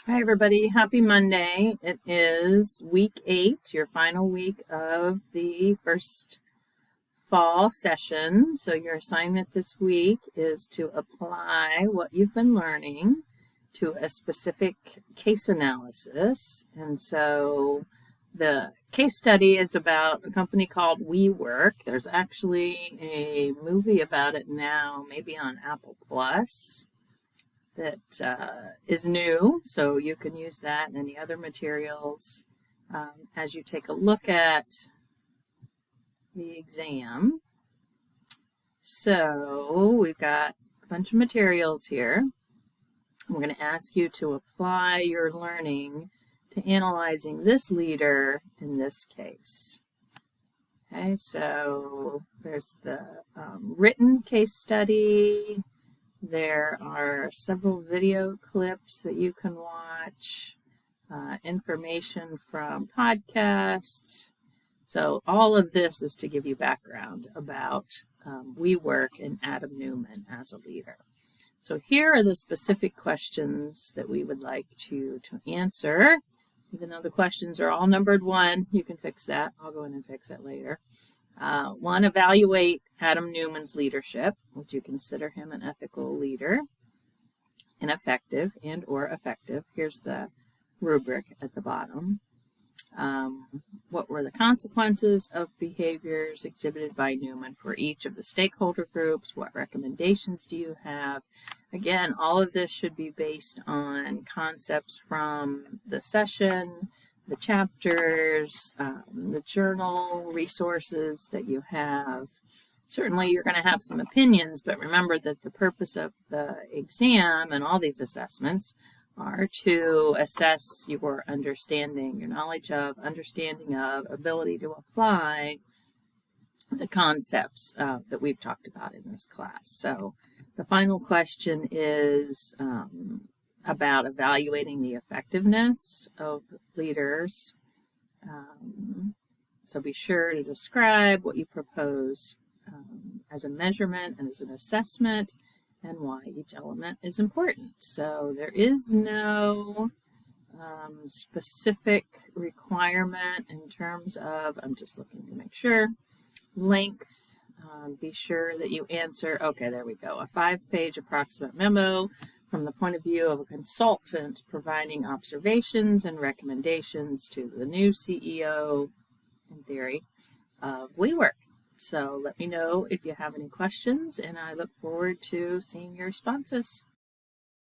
Hi, everybody. Happy Monday. It is week 8, your final week of the first fall session. So, your assignment this week is to apply what you've been learning to a specific case analysis. And so, the case study is about a company called WeWork. There's actually a movie about it now, maybe on Apple Plus, that is new, so you can use that and any other materials as you take a look at the exam. So we've got a bunch of materials here. We're going to ask you to apply your learning to analyzing this leader in this case. Okay, so there's the written case study. There are several video clips that you can watch, information from podcasts. So all of this is to give you background about WeWork and Adam Neumann as a leader. So here are the specific questions that we would like to answer. Even though the questions are all numbered 1, you can fix that. I'll go in and fix it later. 1, evaluate Adam Neumann's leadership. Would you consider him an ethical leader? Ineffective and or effective. Here's the rubric at the bottom. What were the consequences of behaviors exhibited by Neumann for each of the stakeholder groups? What recommendations do you have? Again, all of this should be based on concepts from the session, the chapters, the journal resources that you have. Certainly you're going to have some opinions, but remember that the purpose of the exam and all these assessments are to assess your understanding, your knowledge of, understanding of, ability to apply the concepts that we've talked about in this class. So the final question is about evaluating the effectiveness of leaders. So be sure to describe what you propose as a measurement and as an assessment and why each element is important. So there is no specific requirement in terms of, I'm just looking to make sure, length. Be sure that you answer, okay, there we go, a 5-page approximate memo from the point of view of a consultant providing observations and recommendations to the new CEO, in theory, of WeWork. So let me know if you have any questions, and I look forward to seeing your responses.